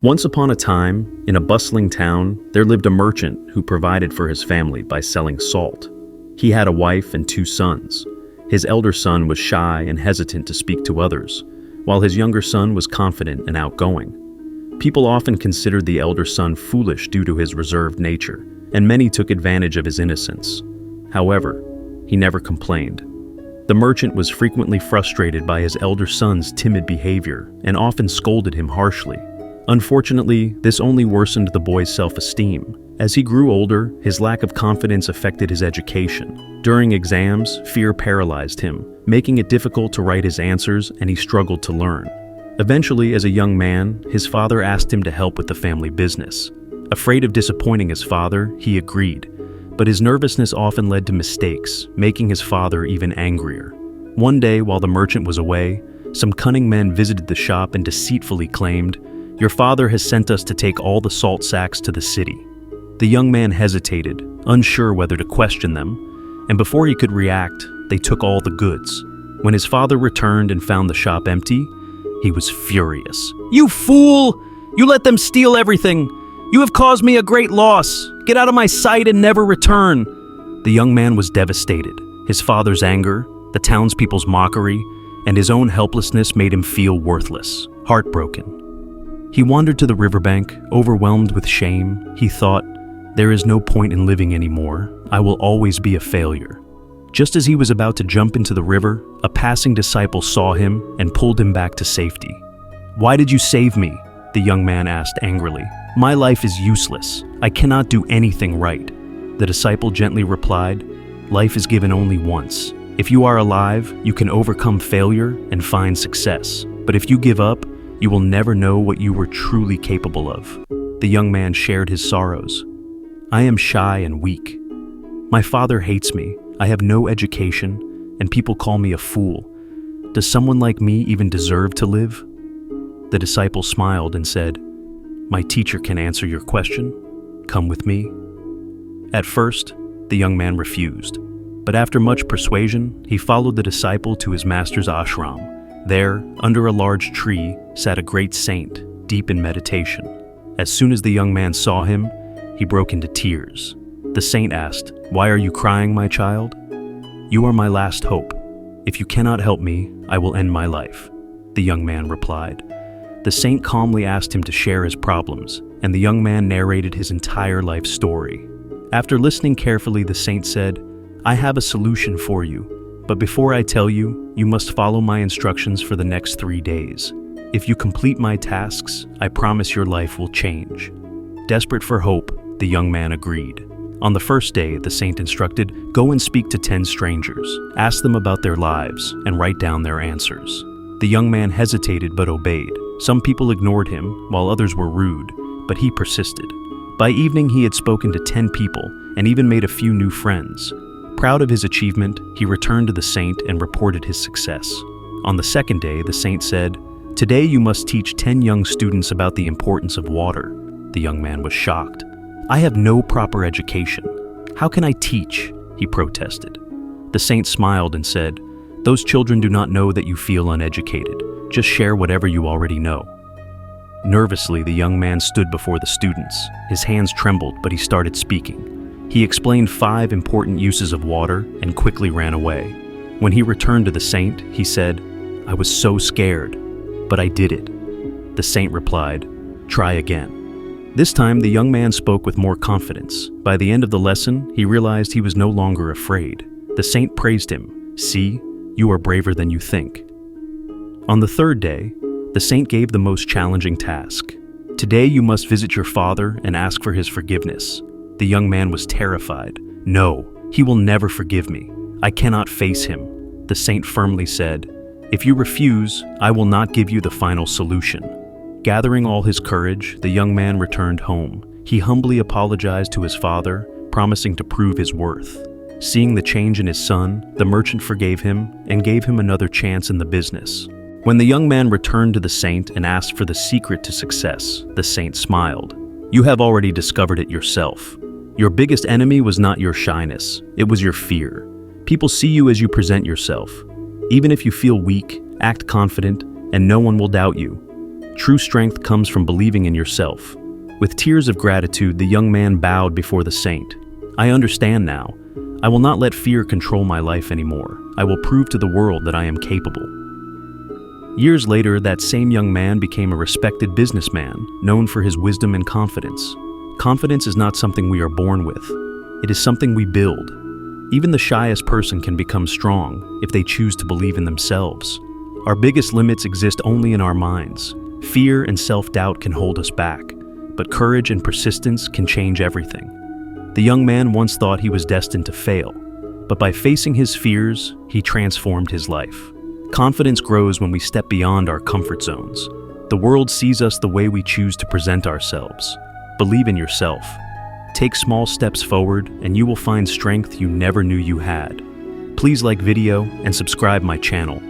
Once upon a time, in a bustling town, there lived a merchant who provided for his family by selling salt. He had a wife and 2 sons. His elder son was shy and hesitant to speak to others, while his younger son was confident and outgoing. People often considered the elder son foolish due to his reserved nature, and many took advantage of his innocence. However, he never complained. The merchant was frequently frustrated by his elder son's timid behavior and often scolded him harshly. Unfortunately, this only worsened the boy's self-esteem. As he grew older, his lack of confidence affected his education. During exams, fear paralyzed him, making it difficult to write his answers, and he struggled to learn. Eventually, as a young man, his father asked him to help with the family business. Afraid of disappointing his father, he agreed, but his nervousness often led to mistakes, making his father even angrier. One day, while the merchant was away, some cunning men visited the shop and deceitfully claimed, "Your father has sent us to take all the salt sacks to the city." The young man hesitated, unsure whether to question them, and before he could react, they took all the goods. When his father returned and found the shop empty, he was furious. "You fool! You let them steal everything! You have caused me a great loss! Get out of my sight and never return!" The young man was devastated. His father's anger, the townspeople's mockery, and his own helplessness made him feel worthless, heartbroken. He wandered to the riverbank, overwhelmed with shame. He thought, "There is no point in living anymore. I will always be a failure." Just as he was about to jump into the river, a passing disciple saw him and pulled him back to safety. "Why did you save me?" the young man asked angrily. "My life is useless. I cannot do anything right." The disciple gently replied, "Life is given only once. If you are alive, you can overcome failure and find success. But if you give up, you will never know what you were truly capable of." The young man shared his sorrows. "I am shy and weak. My father hates me. I have no education, and people call me a fool. Does someone like me even deserve to live?" The disciple smiled and said, "My teacher can answer your question. Come with me." At first, the young man refused, but after much persuasion, he followed the disciple to his master's ashram. There, under a large tree, sat a great saint, deep in meditation. As soon as the young man saw him, he broke into tears. The saint asked, "Why are you crying, my child?" "You are my last hope. If you cannot help me, I will end my life," the young man replied. The saint calmly asked him to share his problems, and the young man narrated his entire life story. After listening carefully, the saint said, "I have a solution for you. But before I tell you, you must follow my instructions for the next 3 days. If you complete my tasks, I promise your life will change." Desperate for hope, the young man agreed. On the first day, the saint instructed, "Go and speak to 10 strangers. Ask them about their lives and write down their answers." The young man hesitated but obeyed. Some people ignored him, while others were rude, but he persisted. By evening, he had spoken to 10 people and even made a few new friends. Proud of his achievement, he returned to the saint and reported his success. On the second day, the saint said, "Today you must teach 10 young students about the importance of water." The young man was shocked. "I have no proper education. How can I teach?" he protested. The saint smiled and said, "Those children do not know that you feel uneducated. Just share whatever you already know." Nervously, the young man stood before the students. His hands trembled, but he started speaking. He explained 5 important uses of water and quickly ran away. When he returned to the saint, he said, "I was so scared, but I did it." The saint replied, "Try again." This time, the young man spoke with more confidence. By the end of the lesson, he realized he was no longer afraid. The saint praised him. "See, you are braver than you think." On the third day, the saint gave the most challenging task. "Today you must visit your father and ask for his forgiveness." The young man was terrified. "No, he will never forgive me. I cannot face him." The saint firmly said, "If you refuse, I will not give you the final solution." Gathering all his courage, the young man returned home. He humbly apologized to his father, promising to prove his worth. Seeing the change in his son, the merchant forgave him and gave him another chance in the business. When the young man returned to the saint and asked for the secret to success, the saint smiled. "You have already discovered it yourself. Your biggest enemy was not your shyness, it was your fear. People see you as you present yourself. Even if you feel weak, act confident, and no one will doubt you. True strength comes from believing in yourself. With tears of gratitude, the young man bowed before the saint. I understand now. I will not let fear control my life anymore. I will prove to the world that I am capable. Years later, that same young man became a respected businessman, known for his wisdom and confidence. Confidence is not something we are born with. It is something we build. Even the shyest person can become strong if they choose to believe in themselves. Our biggest limits exist only in our minds. Fear and self-doubt can hold us back, but courage and persistence can change everything. The young man once thought he was destined to fail, but by facing his fears, he transformed his life. Confidence grows when we step beyond our comfort zones. The world sees us the way we choose to present ourselves. Believe in yourself. Take small steps forward, and you will find strength you never knew you had. Please like video and subscribe my channel.